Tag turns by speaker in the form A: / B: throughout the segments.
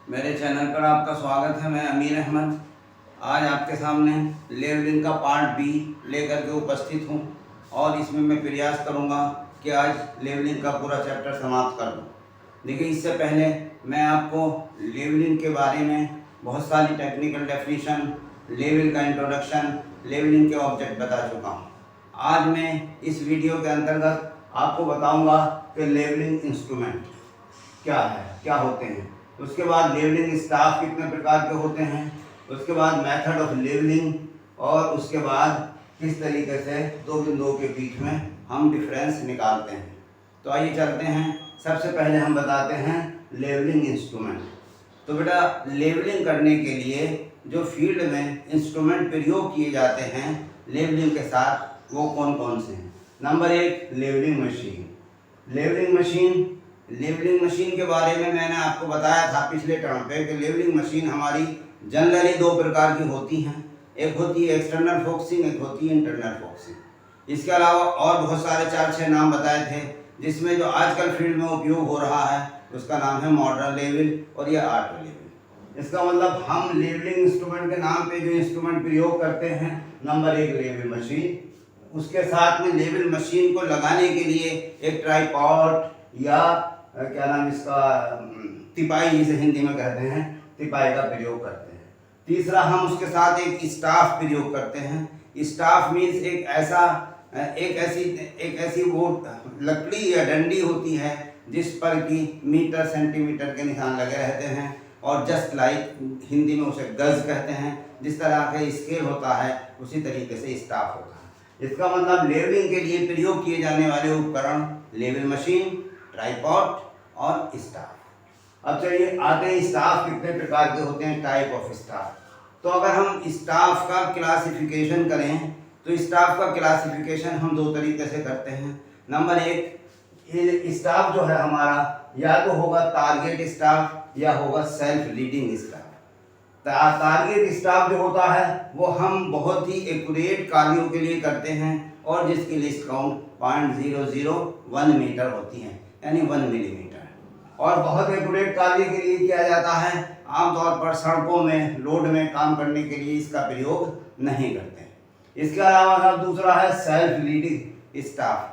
A: मेरे चैनल पर आपका स्वागत है। मैं अमीर अहमद आज आपके सामने लेवलिंग का पार्ट बी लेकर के उपस्थित हूँ और इसमें मैं प्रयास करूँगा कि आज लेवलिंग का पूरा चैप्टर समाप्त कर दूँ। देखिए, इससे पहले मैं आपको लेवलिंग के बारे में बहुत सारी टेक्निकल डेफिनेशन, लेवल का इंट्रोडक्शन, लेवलिंग के ऑब्जेक्ट बता चुका हूँ। आज मैं इस वीडियो के अंतर्गत आपको बताऊँगा कि लेवलिंग इंस्ट्रूमेंट क्या है, क्या होते हैं, उसके बाद लेवलिंग स्टाफ कितने प्रकार के होते हैं, उसके बाद मेथड ऑफ लेवलिंग और उसके बाद किस तरीके से दो बिंदुओं के बीच में हम डिफरेंस निकालते हैं। तो आइए चलते हैं। सबसे पहले हम बताते हैं लेवलिंग इंस्ट्रूमेंट। तो बेटा, लेवलिंग करने के लिए जो फील्ड में इंस्ट्रूमेंट प्रयोग किए जाते हैं लेवलिंग के साथ, वो कौन कौन से हैं। Number 1, levelling machine. Levelling machine के बारे में मैंने आपको बताया था पिछले टर्म पे कि लेवलिंग मशीन हमारी जनरली दो प्रकार की होती हैं। एक होती है एक्सटर्नल फोकसिंग, एक होती है इंटरनल फोकसिंग। इसके अलावा और बहुत सारे 4-6 नाम बताए थे, जिसमें जो आजकल फील्ड में उपयोग हो रहा है उसका नाम है मॉडर्न लेवल और यह आर्ट लेवल। इसका मतलब हम लेवलिंग इंस्ट्रूमेंट के नाम पे जो इंस्ट्रूमेंट प्रयोग करते हैं, नंबर 1 लेवल मशीन, उसके साथ में लेवल मशीन को लगाने के लिए एक ट्राइपॉड या क्या नाम इसका, तिपाई जिसे हिंदी में कहते हैं, तिपाई का प्रयोग करते हैं। तीसरा, हम उसके साथ एक स्टाफ प्रयोग करते हैं। स्टाफ मीन्स एक ऐसी वो लकड़ी या डंडी होती है जिस पर कि मीटर सेंटीमीटर के निशान लगे रहते हैं और जस्ट लाइक हिंदी में उसे गज कहते हैं। जिस तरह का स्केल होता है उसी तरीके से स्टाफ होता है। इसका मतलब लेवलिंग के लिए प्रयोग किए जाने वाले उपकरण लेवल मशीन, ट्राइपॉड और स्टाफ। अब चलिए आते हैं स्टाफ कितने प्रकार के होते हैं, टाइप ऑफ स्टाफ। तो अगर हम स्टाफ का क्लासिफिकेशन करें तो स्टाफ का क्लासिफिकेशन हम दो तरीके से करते हैं। नंबर 1, स्टाफ जो है हमारा या तो होगा टारगेट स्टाफ या होगा self leading staff. Target staff जो होता है वो हम बहुत ही एक्यूरेट कार्यों के लिए करते हैं और जिसकी लिस्ट काउंट 0.001 मीटर होती है, यानी 1 मिलीमीटर। और बहुत एक्यूरेट कार्य के लिए किया जाता है। आमतौर पर सड़कों में लोड में काम करने के लिए इसका प्रयोग नहीं करते हैं। इसके अलावा दूसरा है सेल्फ लीडिंग स्टाफ।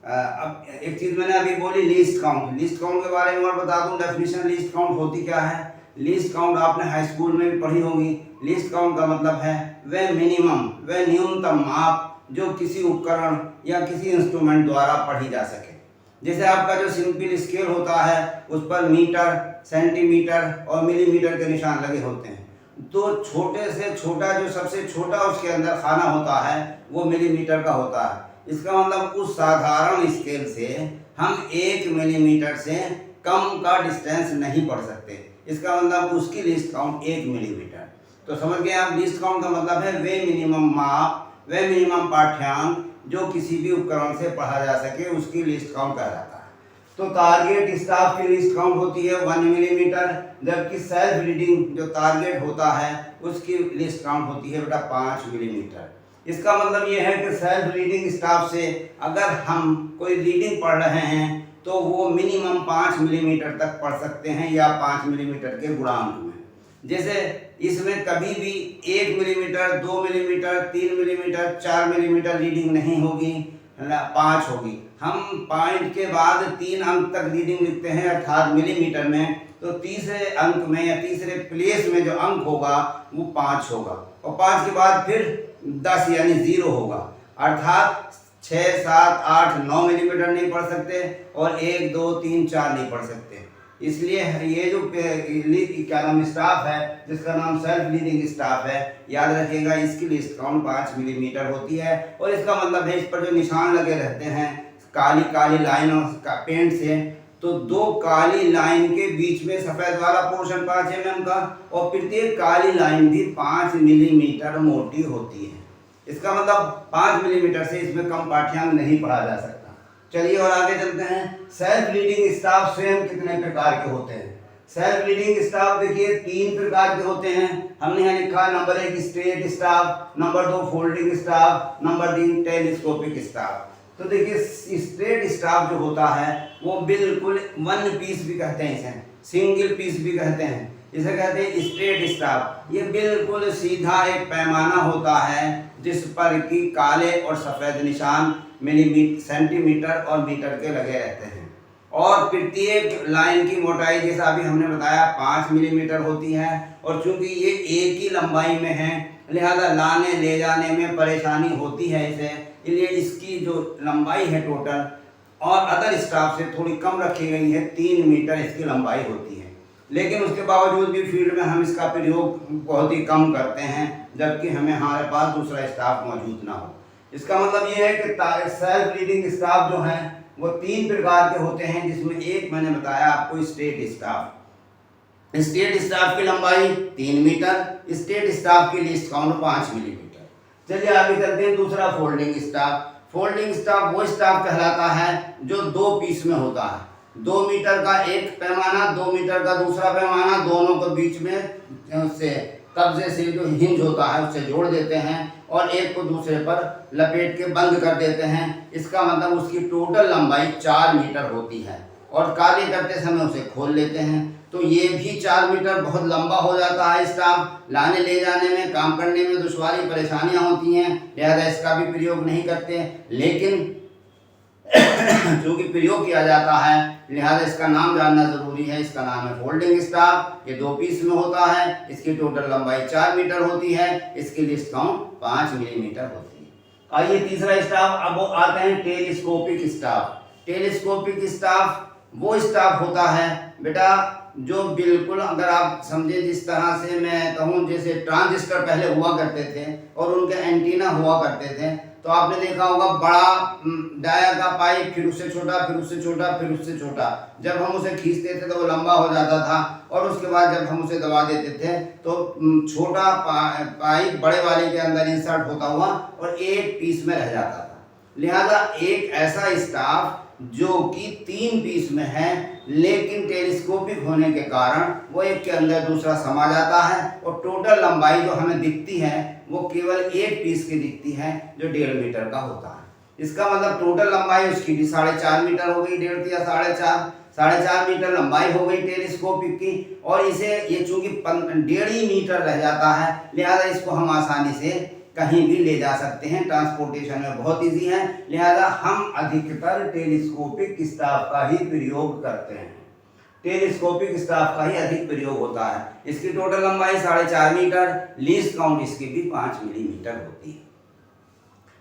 A: अब एक चीज़ मैंने अभी बोली, लिस्ट काउंट। लिस्ट काउंट के बारे में और बता दूं डेफिनेशन। लिस्ट काउंट होती क्या है? लिस्ट काउंट आपने हाई स्कूल में भी पढ़ी होगी। लिस्ट काउंट का मतलब है वह मिनिमम, वह न्यूनतम माप जो किसी उपकरण या किसी इंस्ट्रूमेंट द्वारा पढ़ी जा सके। जैसे आपका जो सिंपल स्केल होता है उस पर मीटर, सेंटीमीटर और मिलीमीटर के निशान लगे होते हैं। तो छोटे से छोटा, जो सबसे छोटा उसके अंदर खाना होता है वो मिलीमीटर का होता है। इसका मतलब उस साधारण स्केल से हम 1 मिलीमीटर से कम का डिस्टेंस नहीं पढ़ सकते। इसका मतलब उसकी लिस्ट काउंट 1 मिलीमीटर। तो समझ गए आप, लिस्ट काउंट का मतलब है वे मिनिमम माप, वे मिनिमम पाठ्यांक जो किसी भी उपकरण से पढ़ा जा सके, उसकी लिस्ट काउंट कहा जाता है। तो टारगेट स्टाफ की लिस्ट काउंट होती है 1 मिलीमीटर, जबकि सेल्फ रीडिंग जो टारगेट होता है उसकी लिस्ट काउंट होती है बेटा 5 मिलीमीटर। इसका मतलब ये है कि सेल्फ रीडिंग स्टाफ से अगर हम कोई रीडिंग पढ़ रहे हैं तो वो मिनिमम 5 मिलीमीटर तक पढ़ सकते हैं या 5 मिलीमीटर के गुणांक में। जैसे इसमें कभी भी 1 millimetre, 2 millimetre, 3 millimetre, 4 millimetre reading नहीं होगी, 5 होगी। हम पॉइंट के बाद 3 अंक तक रीडिंग लिखते हैं अर्थात मिलीमीटर में, तो तीसरे अंक में या तीसरे प्लेस में जो अंक होगा वो 5 होगा और 5 के बाद फिर 10 यानी 0 होगा। अर्थात 6, 7, 8, 9 मिलीमीटर नहीं पढ़ सकते और 1, 2, 3, 4 नहीं पढ़ सकते। इसलिए ये जो क्या नाम स्टाफ है, जिसका नाम सेल्फ लीडिंग स्टाफ है, याद रखिएगा इसकी लिस्ट काउंट 5 मिलीमीटर होती है। और इसका मतलब है इस पर जो निशान लगे रहते हैं काली काली लाइनों का पेंट से, तो 2 काली लाइन के बीच में सफ़ेद वाला पोर्शन 5 mm का और प्रत्येक काली लाइन भी 5 मिलीमीटर मोटी होती है। इसका मतलब 5 मिलीमीटर से इसमें कम पाठ्यांक नहीं पढ़ा जा सकता। चलिए और आगे चलते हैं। सेल्फ लीडिंग स्टाफ स्वयं कितने प्रकार के होते हैं? सेल्फ लीडिंग स्टाफ देखिए 3 प्रकार के होते हैं। हमने यहाँ लिखा number 1 straight staff, number 2 folding staff, number 3 telescopic staff. तो देखिए स्ट्रेट स्टाफ जो होता है वो बिल्कुल 1 पीस भी कहते हैं, इसे सिंगल पीस भी कहते हैं। इसे कहते हैं स्ट्रेट स्टाफ। ये बिल्कुल सीधा एक पैमाना होता है जिस पर कि काले और सफ़ेद निशान मिलीमीटर, सेंटीमीटर और मीटर के लगे रहते हैं। और प्रत्येक लाइन की मोटाई जैसा अभी हमने बताया 5 मिलीमीटर होती है। और चूंकि ये एक ही लंबाई में है लिहाजा लाने ले जाने में परेशानी होती है इसे, इसलिए इसकी जो लंबाई है टोटल और अदर स्टाफ से थोड़ी कम रखी गई है, 3 मीटर इसकी लंबाई होती है। लेकिन उसके बावजूद भी फील्ड में हम इसका प्रयोग बहुत ही कम करते हैं जबकि हमारे पास दूसरा स्टाफ मौजूद ना हो। इसका मतलब ये है कि सेल्फ रीडिंग स्टाफ जो है वो 3 प्रकार के होते हैं, जिसमें एक मैंने बताया आपको स्ट्रेट स्टाफ। स्ट्रेट स्टाफ की लंबाई 3 मीटर, स्ट्रेट स्टाफ की लीस्ट काउंट 5 मिलीमीटर। चलिए आगे चलते हैं। दूसरा फोल्डिंग स्टाफ। फोल्डिंग स्टाफ वो स्टाफ कहलाता है जो 2 पीस में होता है। 2 मीटर का एक पैमाना, 2 मीटर का दूसरा पैमाना, दोनों को बीच में से कब्जे से जो हिंज होता है उससे जोड़ देते हैं और एक को दूसरे पर लपेट के बंद कर देते हैं। इसका मतलब उसकी टोटल लंबाई 4 मीटर होती है और कार्य करते समय उसे खोल लेते हैं। तो ये भी 4 मीटर बहुत लंबा हो जाता है स्टाफ। लाने ले जाने में, काम करने में दुश्वारी परेशानियां होती हैं, लिहाजा इसका भी प्रयोग नहीं करते। लेकिन चूँकि प्रयोग किया जाता है लिहाजा इसका नाम जानना जरूरी है। इसका नाम है फोल्डिंग स्टाफ। ये 2 पीस में होता है। इसकी टोटल लंबाई 4 मीटर होती है। इसकी लिस्ट काउंट 5 मिलीमीटर होती है। आइए तीसरा स्टाफ, अब वो आते हैं टेलीस्कोपिक स्टाफ। टेलीस्कोपिक स्टाफ वो स्टाफ होता है बेटा जो बिल्कुल, अगर आप समझे जिस तरह से मैं कहूँ, जैसे ट्रांजिस्टर पहले हुआ करते थे और उनके एंटीना हुआ करते थे, तो आपने देखा होगा बड़ा डाया का पाइप, फिर उससे छोटा, फिर उससे छोटा, फिर उससे छोटा। जब हम उसे खींचते थे तो वो लंबा हो जाता था और उसके बाद जब हम उसे दबा देते थे तो छोटा पाइप बड़े वाले के अंदर इंसर्ट होता हुआ और एक पीस में रह जाता था। लिहाजा एक ऐसा स्टाफ जो कि 3 पीस में है लेकिन टेलीस्कोपिक होने के कारण वो एक के अंदर दूसरा समा जाता है और टोटल लंबाई जो हमें दिखती है वो केवल एक पीस की दिखती है जो 1.5 मीटर का होता है। इसका मतलब टोटल लंबाई उसकी भी 4.5 मीटर हो गई, 1.5 या 4.5 मीटर लंबाई हो गई टेलीस्कोपिक की। और इसे ये चूंकि 1.5 मीटर रह जाता है लिहाजा इसको हम आसानी से कहीं भी ले जा सकते हैं, ट्रांसपोर्टेशन में बहुत इजी है। लिहाजा हम अधिकतर टेलीस्कोपिक स्टाफ का ही प्रयोग करते हैं। टेलीस्कोपिक स्टाफ का ही अधिक प्रयोग होता है। इसकी टोटल लंबाई 4.5 मीटर, लीस्ट काउंट इसकी भी 5 मिलीमीटर होती है।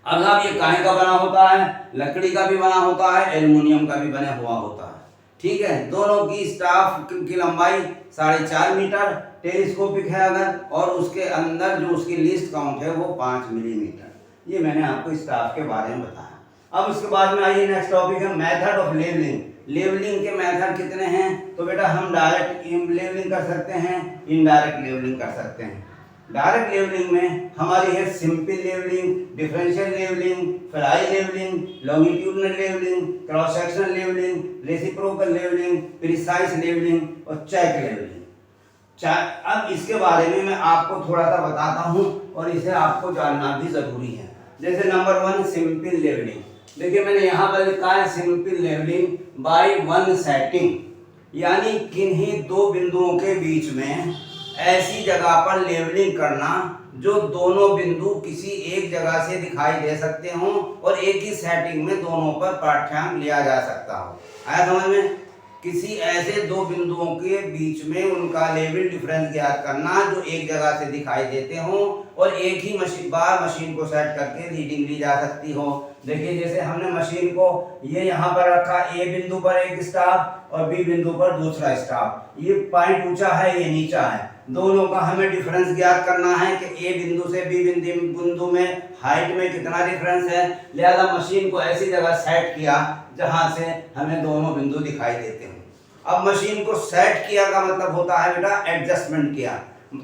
A: अब साहब ये काहे का बना होता है? लकड़ी का भी बना होता है, एल्युमिनियम का भी बना हुआ होता है। ठीक है, दोनों की स्टाफ की लंबाई 4.5 मीटर टेलीस्कोपिक है अगर, और उसके अंदर जो उसकी लीस्ट काउंट है वो 5 मिलीमीटर। ये मैंने आपको स्टाफ के बारे में बताया। अब उसके बाद में आइए नेक्स्ट टॉपिक है मेथड ऑफ लेवलिंग। लेवलिंग के मेथड कितने हैं? तो बेटा हम डायरेक्ट लेवलिंग कर सकते हैं, इनडायरेक्ट लेवलिंग कर सकते हैं। डायरेक्ट लेवलिंग में हमारी है simple levelling, differential levelling, fly levelling, longitudinal levelling, cross sectional levelling, reciprocal levelling, precise levelling और चेक लेवलिंग। अब इसके बारे में मैं आपको थोड़ा सा बताता हूँ और इसे आपको जानना भी जरूरी है। जैसे नंबर 1 सिंपल लेवलिंग। देखिए मैंने यहाँ पर लिखा है सिंपल लेवलिंग बाय 1 सेटिंग, यानी किन्हीं 2 बिंदुओं के बीच में ऐसी जगह पर लेवलिंग करना जो दोनों बिंदु किसी एक जगह से दिखाई दे सकते हों और एक ही सेटिंग में दोनों पर पाठ्यांक लिया जा सकता हो। आया समझ में? किसी ऐसे 2 बिंदुओं के बीच में उनका लेवल डिफरेंस ज्ञात करना जो एक जगह से दिखाई देते हों और एक ही मशीन को सेट करके रीडिंग ली जा सकती हो। देखिए जैसे हमने मशीन को ये यहाँ पर रखा, ए बिंदु पर एक स्टाफ और बी बिंदु पर दूसरा स्टाफ। ये पॉइंट ऊंचा है, ये नीचा है, दोनों का हमें डिफरेंस ज्ञात करना है कि ए बिंदु से बी बिंदु में हाइट में कितना डिफरेंस है। लिहाजा मशीन को ऐसी जगह सेट किया जहां से हमें दोनों बिंदु दिखाई देते हैं। अब मशीन को सेट किया का मतलब होता है बेटा एडजस्टमेंट किया।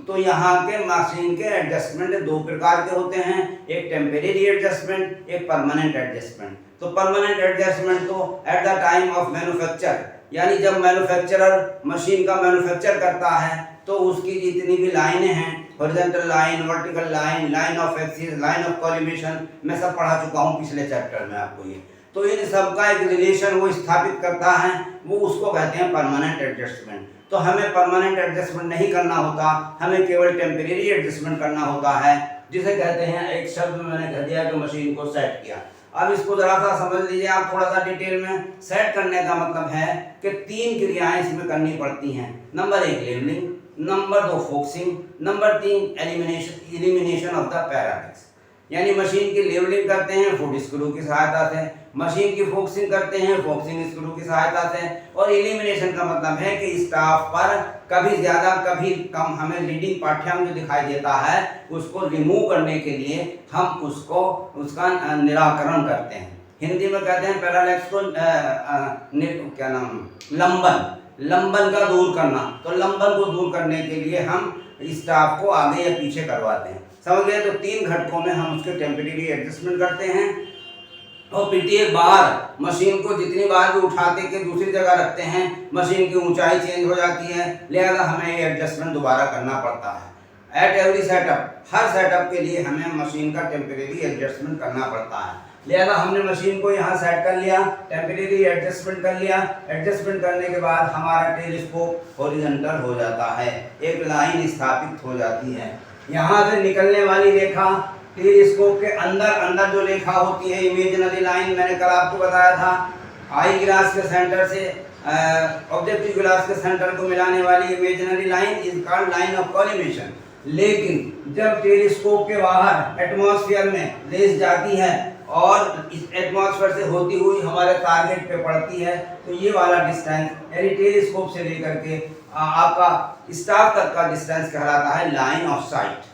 A: तो यहाँ के मशीन के एडजस्टमेंट 2 प्रकार के होते हैं, एक टेम्परेरी एडजस्टमेंट, एक परमानेंट एडजस्टमेंट। तो परमानेंट एडजस्टमेंट तो at the time of manufacture, यानी जब मैन्युफैक्चरर मशीन का मैन्युफैक्चर करता है तो उसकी जितनी भी लाइनें हैं, horizontal line, vertical line, line of axis, line of collimation, मैं सब पढ़ा चुका हूँ पिछले चैप्टर में आपको। ये तो इन सब का एक रिलेशन वो स्थापित करता है, वो उसको कहते हैं परमानेंट एडजस्टमेंट। तो हमें परमानेंट एडजस्टमेंट नहीं करना होता, हमें केवल टेम्परेरी एडजस्टमेंट करना होता है, जिसे कहते हैं, एक शब्द में मैंने कह दिया कि मशीन को सेट किया। अब इसको जरा सा समझ लीजिए आप थोड़ा सा डिटेल में। सेट करने का मतलब है कि 3 क्रियाएं इसमें करनी पड़ती हैं। Number 1 levelling, number 2 focusing, number 3 elimination of the parallax. यानी मशीन की लेवलिंग करते हैं फुट स्क्रू की सहायता से, मशीन की फोक्सिंग करते हैं फोक्सिंग स्क्रू की सहायता से, और एलिमिनेशन का मतलब है कि स्टाफ पर कभी ज़्यादा कभी कम हमें लीडिंग पाठ्यांक जो दिखाई देता है उसको रिमूव करने के लिए हम उसका निराकरण करते हैं। हिंदी में कहते हैं पैरालेक्स को लंबन का दूर करना। तो लंबन को दूर करने के लिए हम स्टाफ को आगे या पीछे करवाते हैं, समझ गए। तो 3 घटकों में हम उसके टेम्परेरी एडजस्टमेंट करते हैं, और प्रत्येक बार मशीन को जितनी बार भी उठाते के दूसरी जगह रखते हैं मशीन की ऊंचाई चेंज हो जाती है, लिहाजा हमें ये एडजस्टमेंट दोबारा करना पड़ता है। At every setup, her setup के लिए हमें मशीन का टेम्परेरी एडजस्टमेंट करना पड़ता है। लिहाजा हमने मशीन को यहाँ सेट कर लिया, टेम्परेरी एडजस्टमेंट कर लिया। एडजस्टमेंट करने के बाद हमारा टेलीस्कोप हॉरिजॉन्टल हो जाता है, एक लाइन स्थापित हो जाती है। यहाँ से निकलने वाली रेखा टेलीस्कोप के अंदर जो रेखा होती है, इमेजिनरी लाइन, मैंने कल आपको बताया था, आई ग्लास के सेंटर से ऑब्जेक्टिव ग्लास के सेंटर को मिलाने वाली imaginary line is called line of collimation. लेकिन जब टेलीस्कोप के बाहर एटमॉस्फेयर में लेस जाती है और इस एटमॉस्फेयर से होती हुई हमारे टारगेट पे पड़ती है, तो ये वाला डिस्टेंस यानी टेलीस्कोप से लेकर के आपका स्टाफ तक का डिस्टेंस कहलाता है लाइन ऑफ साइट।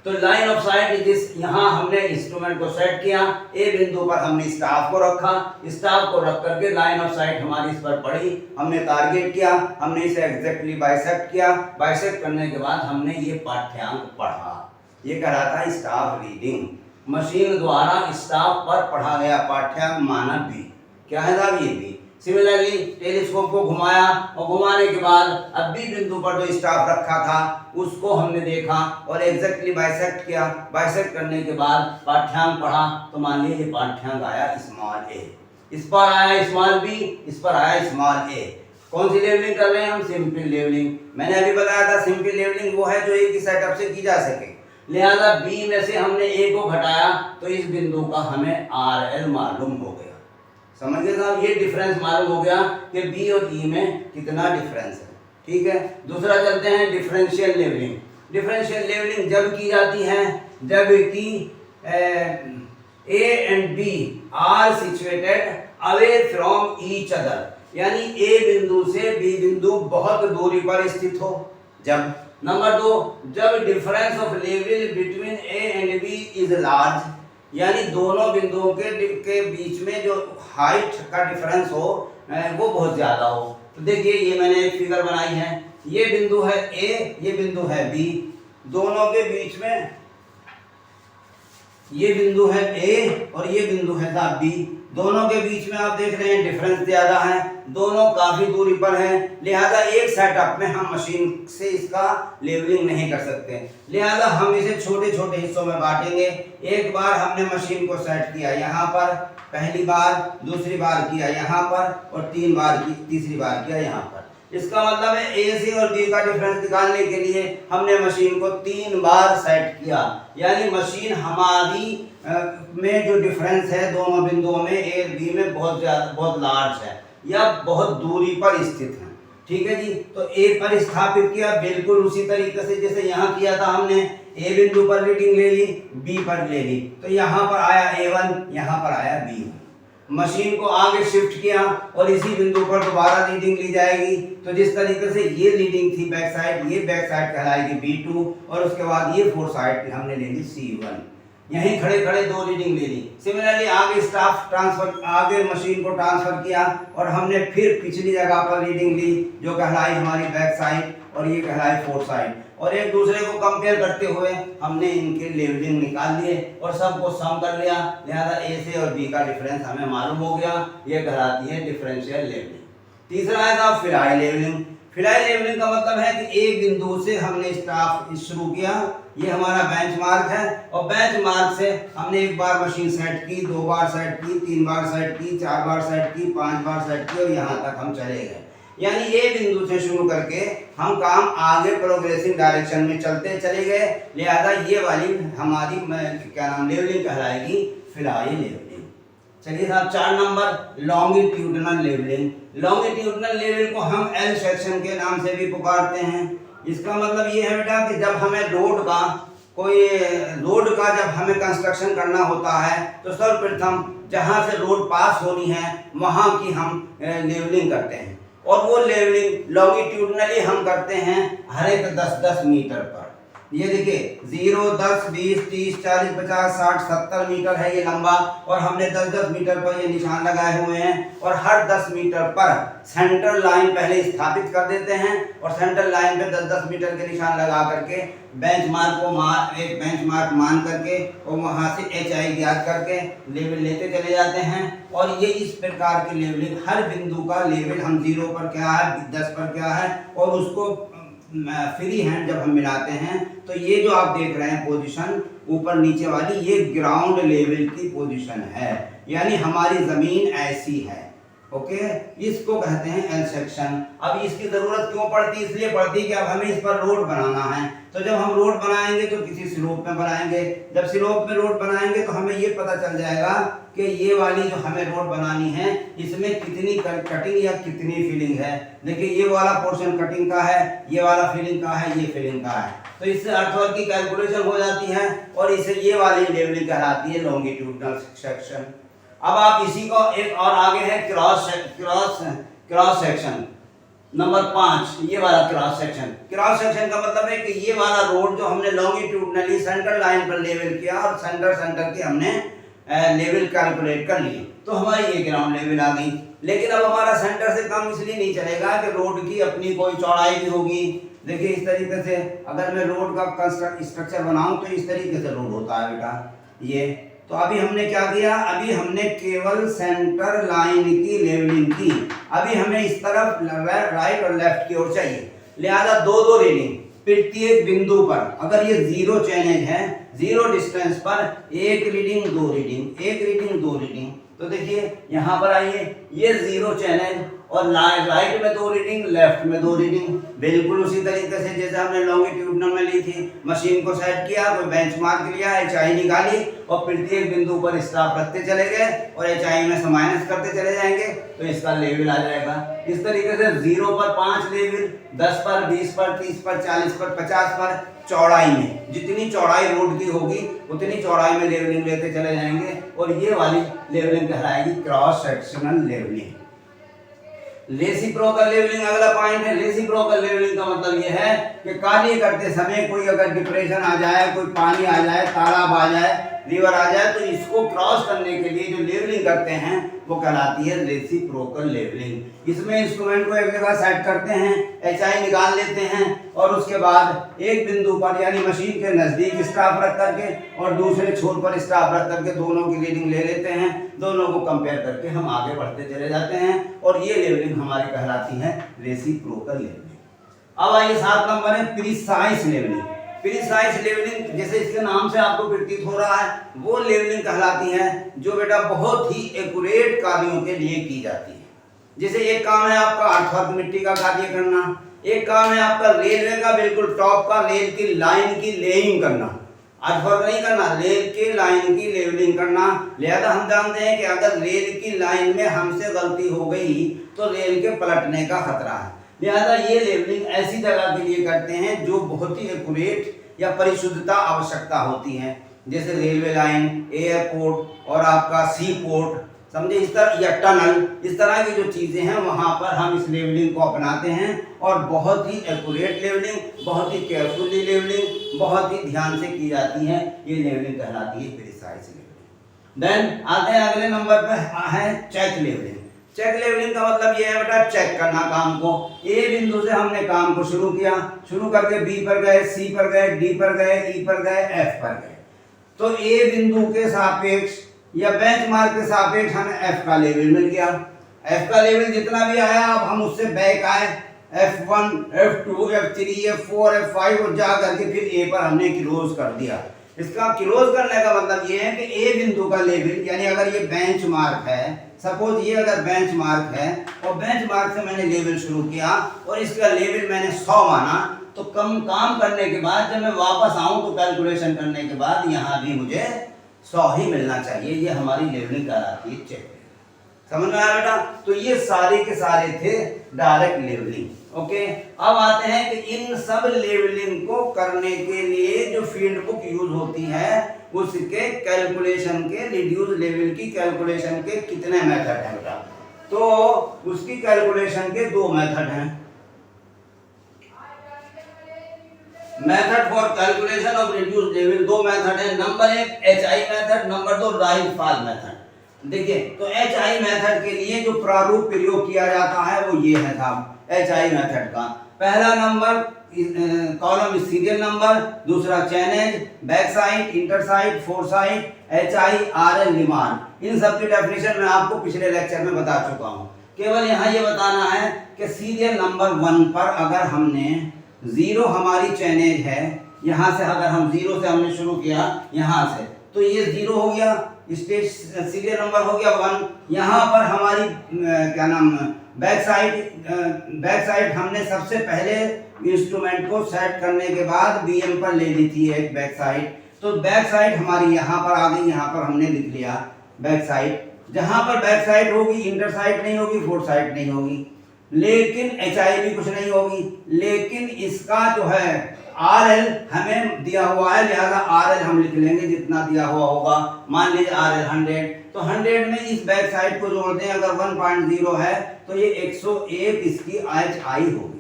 A: तो लाइन ऑफ साइट इस यहाँ हमने इंस्ट्रूमेंट को सेट किया, ए बिंदु पर हमने स्टाफ को रखा, स्टाफ को रख करके लाइन ऑफ साइट हमारी इस पर पड़ी, हमने टारगेट किया, हमने इसे एग्जैक्टली बाइसेक्ट किया। बाइसेक्ट करने के बाद हमने ये पाठ्यांक पढ़ा, ये कहलाता है स्टाफ रीडिंग। मशीन द्वारा स्टाफ पर पढ़ा गया पाठ्यांक मानक बी, क्या है साहब, ये बी। सिमिलरली टेलीस्कोप को घुमाया और घुमाने के बाद अब बी बिंदु पर जो स्टाफ रखा था उसको हमने देखा और एग्जैक्टली बाइसेक्ट किया। बाइसेक्ट करने के बाद पाठ्यांक पढ़ा, तो मान लीजिए ये पाठ्यांक आया स्मॉल ए, इस पर आया स्मॉल बी, इस पर आया स्मॉल ए। कौन सी लेवलिंग कर रहे हैं हम, सिंपल लेवलिंग। मैंने अभी बताया था सिंपल लेवलिंग वो है जो एक ही सेटअप से की जा सके। लिहाजा बी में से हमने ए को घटाया तो इस बिंदु का हमें आर एल मालूम हो गया, समझ गए साहब। ये डिफरेंस मालूम हो गया कि बी और ई में कितना डिफरेंस है, ठीक है। दूसरा चलते हैं डिफरेंशियल लेवलिंग। डिफरेंशियल लेवलिंग जब की जाती है जब कि A and B are situated away from each other, यानी ए बिंदु से बी बिंदु बहुत दूरी पर स्थित हो जब। नंबर 2, जब difference of level between A and B is large, यानी दोनों बिंदुओं के बीच में जो हाइट का डिफरेंस हो वो बहुत ज़्यादा हो। तो देखिए ये मैंने एक फिगर बनाई है, ये बिंदु है ए, ये बिंदु है बी, दोनों के बीच में ये बिंदु है ए और ये बिंदु है बी, दोनों के बीच में आप देख रहे हैं डिफरेंस ज़्यादा है, दोनों काफ़ी दूरी पर हैं। लिहाजा एक सेटअप में हम मशीन से इसका लेवलिंग नहीं कर सकते, लिहाजा हम इसे छोटे छोटे हिस्सों में बांटेंगे। एक बार हमने मशीन को सेट किया यहाँ पर, पहली बार, दूसरी बार किया यहाँ पर और तीसरी बार किया यहाँ पर। इसका मतलब है ए से और बी का डिफरेंस निकालने के लिए हमने मशीन को 3 बार सेट किया, यानी मशीन हमारी में जो डिफरेंस है दोनों बिंदुओं में ए बी में बहुत लार्ज है या बहुत दूरी पर स्थित है, ठीक है जी। तो ए पर स्थापित किया बिल्कुल उसी तरीके से जैसे यहाँ किया था हमने, ए बिंदु पर रीडिंग ले ली, बी पर ले ली, तो यहाँ पर आया A1, यहाँ पर आया B1। मशीन को आगे शिफ्ट किया और इसी बिंदु पर दोबारा रीडिंग ली जाएगी। तो जिस तरीके से ये रीडिंग थी बैक साइड, ये बैक साइड कहलाएगी B2 और उसके बाद ये फोर साइड हमने ले ली C1। यहीं खड़े खड़े 2 रीडिंग ले ली। सिमिलरली आगे स्टाफ ट्रांसफर, आगे मशीन को ट्रांसफर किया और हमने फिर पिछली जगह पर रीडिंग ली जो कहलाई हमारी बैक साइड और ये कहलाई फोर साइड, और एक दूसरे को कंपेयर करते हुए हमने इनके लेवलिंग निकाल लिए और सबको सम कर लिया। लिहाजा ए से और बी का डिफरेंस हमें मालूम हो गया, ये कहलाती है डिफरेंशियल लेवलिंग। तीसरा है साहब फेराई लेवलिंग। फिलाई लेवलिंग का मतलब है कि एक बिंदु से हमने स्टाफ शुरू किया, ये हमारा बेंचमार्क है, और बेंचमार्क से हमने एक बार मशीन सेट की, 2 बार सेट की, 3 बार सेट की, 4 बार सेट की, 5 बार सेट की, और यहाँ तक हम चले गए। यानी ये बिंदु से शुरू करके हम काम आगे प्रोग्रेसिव डायरेक्शन में चलते चले गए, लिहाजा ये वाली हमारी क्या नाम लेवलिंग कहलाएगी, फिलाई लेवलिंग। चलिए साहब 4 number longitudinal levelling. Longitudinal levelling को हम एल सेक्शन के नाम से भी पुकारते हैं। इसका मतलब ये है बेटा कि जब हमें रोड का जब हमें कंस्ट्रक्शन करना होता है तो सर्वप्रथम जहाँ से रोड पास होनी है वहाँ की हम लेवलिंग करते हैं, और वो लेवलिंग लॉन्गिट्यूडनली हम करते हैं हर एक 10-10 मीटर पर। ये देखिए 0, 10, 20, 30, 40, 50, 60, 70 मीटर है ये लंबा, और हमने 10-10 मीटर पर ये निशान लगाए हुए हैं, और हर 10 मीटर पर सेंटर लाइन पहले स्थापित कर देते हैं, और सेंटर लाइन पे 10-10 मीटर के निशान लगा करके एक बेंचमार्क मान करके और वहाँ से HI ज्ञात करके लेवल लेते चले जाते हैं। और ये इस प्रकार की लेवलिंग, हर बिंदु का लेवल हम 0 पर क्या है, 10 पर क्या है, और उसको फ्री हैंड जब हम मिलाते हैं तो ये जो आप देख रहे हैं पोजीशन ऊपर नीचे वाली, ये ग्राउंड लेवल की पोजीशन है, यानी हमारी जमीन ऐसी है। ओके, इसको कहते हैं एल सेक्शन। अब इसकी जरूरत क्यों पड़ती है? इसलिए पड़ती है कि अब हमें इस पर रोड बनाना है, तो जब हम रोड बनाएंगे तो किसी स्लोप में बनाएंगे, जब स्लोप में रोड बनाएंगे तो हमें ये पता चल जाएगा कि ये वाली जो हमें रोड बनानी है इसमें कितनी कटिंग या कितनी फिलिंग है। देखिए ये वाला पोर्शन कटिंग का है, ये वाला फिलिंग का है, ये फिलिंग का है, तो इससे अर्थवर्क की कैलकुलेशन हो जाती है, और इसे ये वाली लेवलिंग कहलाती है लॉन्गिट्यूडनल सेक्शन। अब आप इसी को एक और आगे है क्रॉस सेक्शन नंबर 5, ये वाला क्रॉस सेक्शन। क्रॉस सेक्शन का मतलब है कि ये वाला रोड जो हमने लॉन्गिट्यूडनली सेंटर लाइन पर लेवल किया और सेंटर की हमने लेवल कैलकुलेट कर लिए, तो हमारी ये ग्राउंड लेवल आ गई। लेकिन अब हमारा सेंटर से काम इसलिए नहीं चलेगा कि रोड की अपनी कोई चौड़ाई भी होगी। देखिए इस तरीके से अगर मैं रोड का स्ट्रक्चर बनाऊं तो इस तरीके से रोड होता है बेटा ये। तो अभी हमने क्या किया, अभी हमने केवल सेंटर लाइन की लेवलिंग की। अभी हमें इस तरफ राइट और लेफ्ट की ओर चाहिए, लिहाजा 2-2 रीडिंग प्रत्येक बिंदु पर। अगर ये 0 चैनल है, 0 डिस्टेंस पर एक रीडिंग 2 रीडिंग, एक रीडिंग 2 रीडिंग। तो देखिए यहाँ पर आइए, ये 0 चैनल और राइट में 2 रीडिंग, लेफ्ट में 2 रीडिंग, बिल्कुल उसी तरीके से जैसे हमने लॉन्गिट्यूडनल में ली थी। मशीन को सेट किया, कोई बेंचमार्क लिया, HI निकाली और प्रत्येक बिंदु पर स्टाफ रखते चले गए और HI में से माइनस करते चले जाएंगे तो इसका लेवल आ जाएगा। इस तरीके से 0 पर 5 लेवल, 10 पर, 20 पर, 30 पर, 40 पर, 50 पर चौड़ाई में, जितनी चौड़ाई रोड की होगी उतनी चौड़ाई में लेवलिंग लेते चले जाएंगे, और ये वाली लेवलिंग कहलाएगी cross sectional levelling. Reciprocal levelling अगला पॉइंट है। रेसिप्रोकल लेवलिंग का मतलब यह है कि कार्य करते समय कोई अगर डिप्रेशन आ जाए, कोई पानी आ जाए, तालाब आ जाए, रिवर आ जाए, तो इसको क्रॉस करने के लिए जो लेवलिंग करते हैं वो कहलाती है रेसिप्रोकल लेवलिंग। इसमें इंस्ट्रूमेंट को एक जगह सेट करते हैं, HI निकाल लेते हैं, और उसके बाद एक बिंदु पर यानी मशीन के नजदीक स्टाफ रख करके और दूसरे छोर पर स्टाफ रख करके दोनों की रीडिंग ले लेते हैं, दोनों को कंपेयर करके हम आगे बढ़ते चले जाते हैं, और ये लेवलिंग हमारी कहलाती है रेसिप्रोकल लेवलिंग। अब आइए 7 नंबर है प्रिसाइज लेवलिंग। प्रिसाइज लेवलिंग जैसे इसके नाम से आपको प्रतीत हो रहा है, वो लेवलिंग कहलाती है जो बेटा बहुत ही एक्यूरेट कार्यों के लिए की जाती है। जैसे एक काम है आपका अर्थवर्क मिट्टी का कार्य करना, एक काम है आपका रेलवे का बिल्कुल टॉप का रेल की लाइन की लेइंग करना, अर्थवर्क नहीं करना, रेल की लाइन की लेवलिंग करना। लिहाजा हम जानते हैं कि अगर रेल की लाइन में हमसे गलती हो गई तो रेल के पलटने का खतरा है, लिहाजा ये लेवलिंग ऐसी जगह के लिए करते हैं जो बहुत ही एक्यूरेट या परिशुद्धता आवश्यकता होती है, जैसे रेलवे लाइन, एयरपोर्ट और आपका सी पोर्ट, समझे, इस तरह या टनल, इस तरह की जो चीज़ें हैं वहाँ पर हम इस लेवलिंग को अपनाते हैं, और बहुत ही एक्यूरेट लेवलिंग, बहुत ही केयरफुली लेवलिंग, बहुत ही ध्यान से की जाती है, ये लेवलिंग कहलाती है प्रिसाइज लेवलिंग। देन आते हैं अगले नंबर पर है चेक लेवलिंग। चेक लेवलिंग का मतलब ये है बेटा चेक करना काम को। ए बिंदु से हमने काम को शुरू किया, शुरू करके बी पर गए, सी पर गए, डी पर गए, ई पर गए, एफ पर गए, तो ए बिंदु के सापेक्ष या बेंचमार्क के सापेक्ष हमें एफ का लेवल मिल गया। एफ का लेवल जितना भी आया अब हम उससे बैक आए, F1 F2 F3 F4 F5 और जा करके फिर ए पर हमने क्लोज कर दिया। इसका क्लोज करने का मतलब ये है कि ए बिंदु का लेवल, यानी अगर ये बेंच मार्क है, सपोज ये अगर बेंच मार्क है और बेंच मार्क से मैंने लेवल शुरू किया और इसका लेवल मैंने 100 माना, तो कम काम करने के बाद जब मैं वापस आऊं तो कैलकुलेशन करने के बाद यहाँ भी मुझे 100 ही मिलना चाहिए। ये हमारी लेवलिंग कहलाती है। चेक समझ में आया बेटा? तो ये सारे के सारे थे डायरेक्ट लेवलिंग। ओके, अब आते हैं कि इन सब लेवलिंग को करने के लिए जो फील्ड बुक यूज होती है उसके कैलकुलेशन के, रिड्यूस लेवल की कैलकुलेशन के कितने मेथड हैं बेटा? तो उसकी कैलकुलेशन के 2 मेथड हैं। Method for calculation of reduce level 2 method है। Number 1 HI method, number 2 rise fall method. देखिए, तो HI मेथड के लिए जो प्रारूप प्रयोग किया जाता है वो ये है साहब HI मेथड का। पहला नंबर कॉलम सीरियल नंबर, दूसरा chainage, back side, inter side, fore side, HI RL remark. इन सब की डेफिनेशन मैं आपको पिछले लेक्चर में बता चुका हूँ। केवल यहाँ ये बताना है कि सीरियल नंबर 1 पर अगर हमने 0 हमारी चैनेज है, यहाँ से अगर हम 0 से हमने शुरू किया यहाँ से, तो ये 0 हो गया, स्टेज सीरियल नंबर हो गया 1। यहाँ पर हमारी क्या नाम बैक साइड हमने सबसे पहले इंस्ट्रूमेंट को सेट करने के बाद BM पर ले ली थी एक बैक साइड, तो बैक साइड हमारी यहाँ पर आ गई। यहाँ पर हमने लिख लिया बैक साइड। जहाँ पर बैक साइड होगी इंटर साइड नहीं होगी, फोर साइड नहीं होगी, लेकिन HI भी कुछ नहीं होगी। लेकिन इसका जो है RL हमें दिया हुआ है, लिहाजा RL हम लिख लेंगे जितना दिया हुआ होगा। मान लीजिए RL 100, तो 100 में इस बैक साइड को जोड़ दें, अगर 1.0 है तो ये 101 इसकी HI होगी।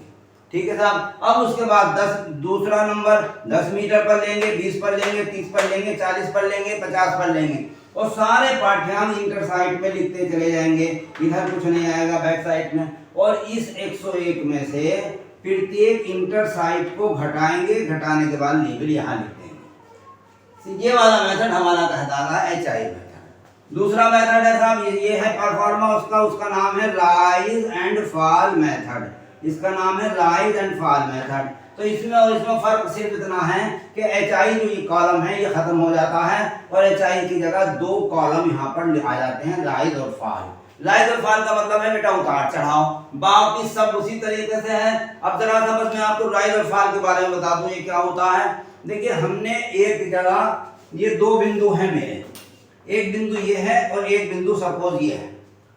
A: ठीक है साहब। अब उसके बाद 10 दूसरा नंबर 10 मीटर पर लेंगे, 20 पर लेंगे, 30 पर लेंगे, 40 पर लेंगे, 50 पर लेंगे और सारे पाठ्यांक इंटर साइड में लिखते चले जाएंगे। इधर कुछ नहीं आएगा बैक साइड में। और इस 101 में से प्रत्येक इंटर साइड को घटाएंगे, घटाने के बाद लेवल यहाँ लिख देंगे। ये वाला मेथड हमारा कहलाता है HI मेथड। दूसरा मेथड है साहब ये है परफॉर्मा उसका नाम है राइज एंड फॉल मेथड। इसका नाम है राइज एंड फॉल मेथड। तो इसमें और इसमें फर्क सिर्फ इतना है कि HI जो ये कॉलम है ये खत्म हो जाता है और HI की जगह 2 कॉलम यहाँ पर आ जाते हैं, राइज और फॉल। राइज और फॉल का मतलब है बेटा उतार चढ़ाव, बाकी सब उसी तरीके से है। अब जरा सा बस मैं आपको राइज और फॉल के बारे में बता दूं ये क्या होता है। देखिए, हमने एक जगह ये 2 बिंदु हैं मेरे, एक बिंदु ये है और एक बिंदु सपोज ये है।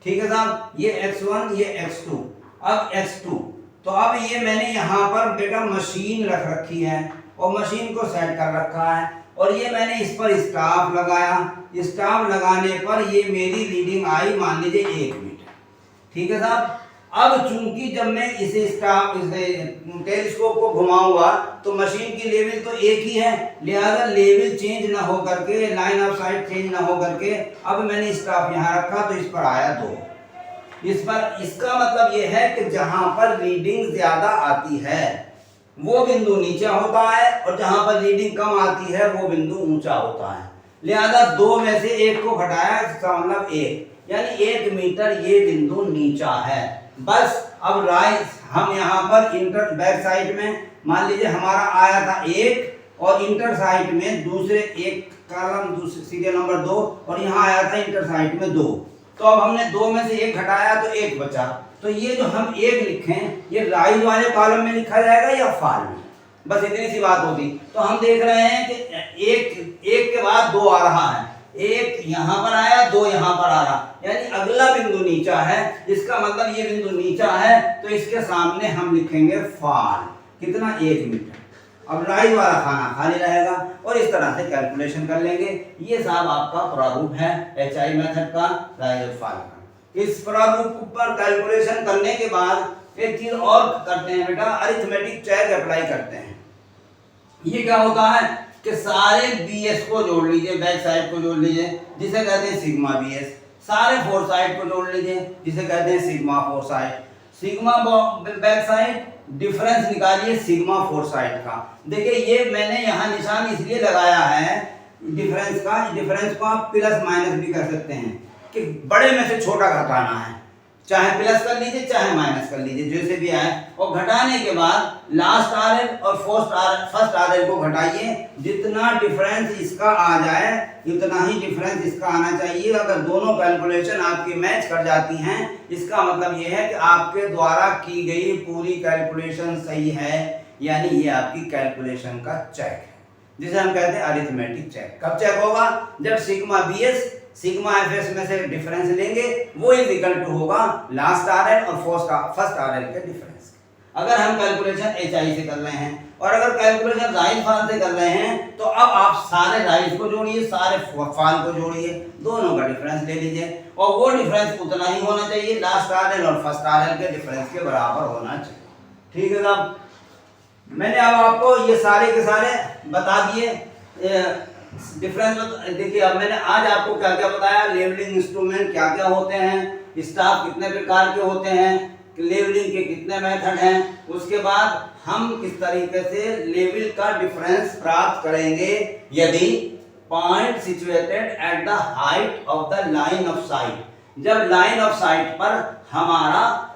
A: ठीक है साहब, ये x1 ये x2, अब x2। तो अब ये मैंने यहाँ पर बेटा मशीन रख रखी है और मशीन को सेट कर रखा है और ये मैंने इस पर स्टाफ लगाया। स्टाफ लगाने पर ये मेरी रीडिंग आई मान लीजिए 1 मीटर। ठीक है साहब। अब चूंकि जब मैं इसे टेलीस्कोप को घुमाऊंगा तो मशीन की लेवल तो एक ही है, लिहाजा लेवल चेंज ना हो करके, लाइन ऑफ साइट चेंज ना हो करके अब मैंने स्टाफ यहाँ रखा तो इस पर आया 2। इस पर इसका मतलब ये है कि जहां पर रीडिंग ज्यादा आती है वो बिंदु नीचा होता है और जहां पर रीडिंग कम आती है वो बिंदु ऊंचा होता है। लिहाजा 2 में से 1 को घटाया, इसका मतलब 1, यानी 1 मीटर ये बिंदु नीचा है। बस अब राइज हम यहाँ पर इंटर बैक साइड में मान लीजिए हमारा आया था 1 और इंटर साइड में दूसरे एक कॉलम दूसरे सीरियल नंबर 2 और यहाँ आया था इंटर साइड में 2। तो अब हमने 2 में से 1 घटाया तो 1 बचा। तो ये जो हम 1 लिखें ये राइज वाले कॉलम में लिखा जाएगा या फॉल में, बस इतनी सी बात होती। तो हम देख रहे हैं कि एक के बाद 2 आ रहा है, 1 यहाँ पर आया, 2 यहाँ पर आ रहा, यानी अगला बिंदु नीचा है। इसका मतलब ये बिंदु नीचा है तो इसके सामने हम लिखेंगे फॉल। कितना? 1 मीटर। अब राइज वाला खाना खाली रहेगा और इस तरह से कैलकुलेशन कर लेंगे। ये साहब आपका प्रारूप है HI मेथड का, राइज और फॉल का। इस प्रारूप पर कैलकुलेशन करने के बाद एक चीज और करते हैं बेटा, अरिथमेटिक चेक अप्लाई करते हैं। ये क्या होता है कि सारे BS को जोड़ लीजिए, बैक साइड को जोड़ लीजिए जिसे कहते हैं सिग्मा BS, सारे फोर साइड को जोड़ लीजिए जिसे कहते हैं sigma four side. Sigma back side difference निकालिए सिग्मा फोर साइड का। देखिए ये मैंने यहाँ निशान इसलिए लगाया है डिफरेंस का, डिफरेंस को आप प्लस माइनस भी कर सकते हैं कि बड़े में से छोटा घटाना है। चाहे प्लस कर लीजिए चाहे माइनस कर लीजिए, जैसे भी आए, और घटाने के बाद लास्ट आरएल और फर्स्ट आरएल को घटाइए, जितना डिफरेंस इसका आ जाए उतना ही डिफरेंस इसका आना चाहिए। अगर दोनों कैलकुलेशन आपकी मैच कर जाती हैं, इसका मतलब ये है कि आपके द्वारा की गई पूरी कैलकुलेशन सही है, यानी ये आपकी कैलकुलेशन का चेक है, जिसे हम कहते हैं अरिथमेटिक चेक। कब चेक होगा? जब सिग्मा बीएस सिग्मा एफएस में से डिफरेंस लेंगे, वो इज इक्वल टू होगा लास्ट आरएल और फर्स्ट आरएल के डिफरेंस। अगर हम कैलकुलेशन एचआई से कर रहे हैं और अगर कैलकुलेशन राइज फाल से कर रहे हैं, तो अब आप सारे राइज को जोड़िए, सारे फाल को जोड़िए, दोनों का डिफरेंस ले लीजिए, और वो डिफरेंस उतना ही होना चाहिए, लास्ट आरएल और फर्स्ट आरएल के डिफरेंस के बराबर होना चाहिए। ठीक है साहब, मैंने अब आपको ये सारे के सारे बता दिए डिफरेंस। देखिए अब मैंने आज आपको क्या क्या बताया, लेवलिंग इंस्ट्रूमेंट क्या क्या होते हैं, स्टाफ कितने प्रकार के होते हैं, लेवलिंग के कितने मेथड हैं, उसके बाद हम किस तरीके से लेवल का डिफरेंस प्राप्त करेंगे यदि point situated at the height of the line of site, जब लाइन ऑफ साइट पर हमारा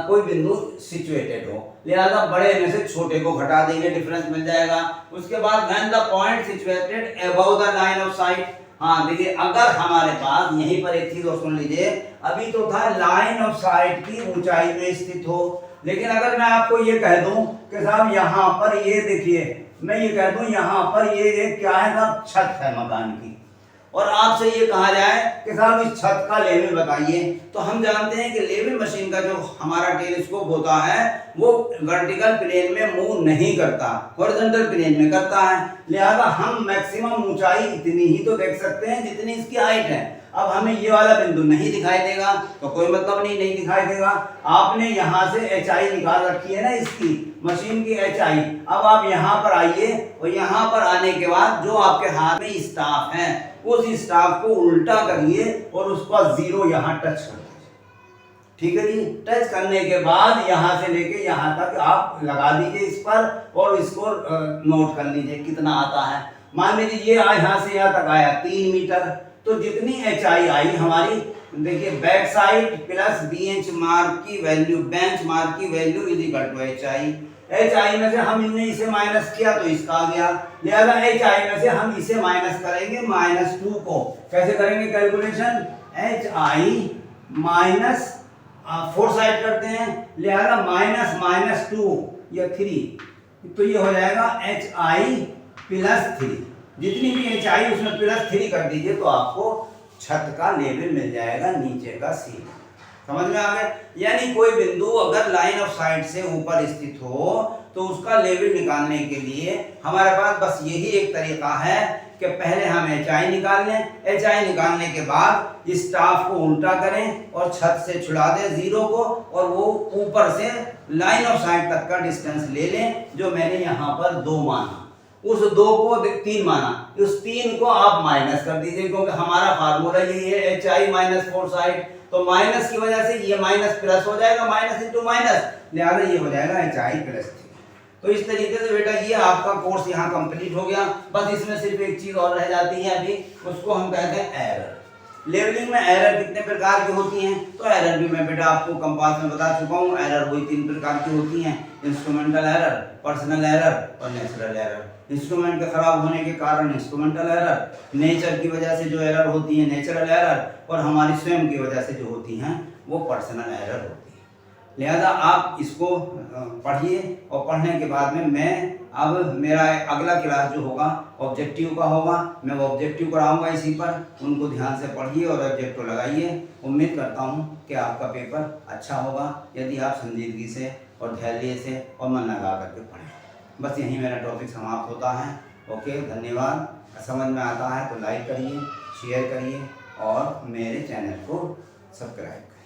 A: कोई बिंदु सिचुएटेड हो, लिहाजा बड़े में से छोटे को घटा देंगे, डिफरेंस मिल जाएगा। उसके बाद when the point situated above the line of site, हाँ देखिए अगर हमारे पास यहीं पर एक चीज और सुन लीजिए, अभी तो था लाइन ऑफ साइट की ऊंचाई में स्थित हो, लेकिन अगर मैं आपको ये कह दूं कि साहब यहाँ पर ये देखिए, मैं ये कह दूं यहाँ पर ये क्या है साहब, छत है मकान की, और आपसे ये कहा जाए कि साहब इस छत का लेवल बताइए, तो हम जानते हैं कि लेवल मशीन का जो हमारा टेलीस्कोप होता है वो वर्टिकल प्लेन में मूव नहीं करता, हॉरिजॉन्टल प्लेन में करता है, लिहाजा हम मैक्सिमम ऊंचाई इतनी ही तो देख सकते हैं जितनी इसकी हाइट है। अब हमें ये वाला बिंदु नहीं दिखाई देगा तो कोई मतलब नहीं दिखाई देगा। आपने यहाँ से एचआई निकाल रखी है ना इसकी मशीन की एचआई, अब आप यहाँ पर आइए और यहाँ पर आने के बाद जो आपके हाथ में स्टाफ है उस स्टाफ को उल्टा करिए और उसका जीरो यहाँ टच कर दीजिए। ठीक है जी, टच करने के बाद यहाँ से लेके यहाँ तक आप लगा दीजिए इस पर और इसको नोट कर लीजिए कितना आता है। मान लीजिए ये यहाँ से यहाँ तक आया 3 मीटर, तो जितनी एचआई आई हमारी, देखिए back side plus bench mark की वैल्यू, बेंच मार्क की value is equal to HI. HI में से हमने इसे माइनस किया तो इसका आ गया, लिहाजा एचआई में से हम इसे माइनस करेंगे -2 को। कैसे करेंगे कैलकुलेशन? एचआई माइनस 4 साइड करते हैं, लिहाजा -2 या 3, तो ये हो जाएगा एचआई प्लस 3। जितनी भी एचआई उसमें +3 कर दीजिए तो आपको छत का लेवल मिल जाएगा, नीचे का सीन। समझ में आ गया? यानी कोई बिंदु अगर लाइन ऑफ साइट से ऊपर स्थित हो तो उसका लेवल निकालने के लिए हमारे पास बस यही एक तरीका है कि पहले हम एचआई निकाल लें, एचआई निकालने के बाद स्टाफ को उल्टा करें और छत से छुड़ा दें जीरो को, और वो ऊपर से लाइन ऑफ साइट तक का डिस्टेंस ले लें, जो मैंने यहाँ पर 2 माना, उस 2 को 3 माना, उस 3 को आप माइनस कर दीजिए, क्योंकि हमारा फार्मूला यही है एचआई -4 साइड, तो माइनस की वजह से ये माइनस प्लस हो जाएगा, माइनस इंटू माइनस, लिहाजा ये हो जाएगा एचआई +3। तो इस तरीके से बेटा ये आपका कोर्स यहाँ कंप्लीट हो गया। बस इसमें सिर्फ एक चीज और रह जाती है अभी, उसको हम कहते हैं एरर। लेवलिंग में एरर कितने प्रकार की होती हैं? तो एरर भी मैं बेटा आपको कंपास में बता चुका हूँ। एरर वही 3 प्रकार की होती हैं, इंस्ट्रूमेंटल एरर, पर्सनल एरर और नेचुरल एरर। इंस्ट्रूमेंट के खराब होने के कारण इंस्ट्रूमेंटल एरर, नेचर की वजह से जो एरर होती है नेचुरल एरर, और हमारी स्वयं की वजह से जो होती हैं वो पर्सनल एरर होती है। लिहाजा आप इसको पढ़िए, और पढ़ने के बाद में मैं अब मेरा अगला क्लास जो होगा ऑब्जेक्टिव का होगा, मैं वो ऑब्जेक्टिव कराऊंगा इसी पर, उनको ध्यान से पढ़िए और ऑब्जेक्टिव लगाइए। उम्मीद करता हूँ कि आपका पेपर अच्छा होगा यदि आप संजीदगी से और धैर्य से और मन लगा करके पढ़ें। बस यही मेरा टॉपिक समाप्त होता है। ओके, धन्यवाद। समझ में आता है तो लाइक करिए, शेयर करिए और मेरे चैनल को सब्सक्राइब करिए।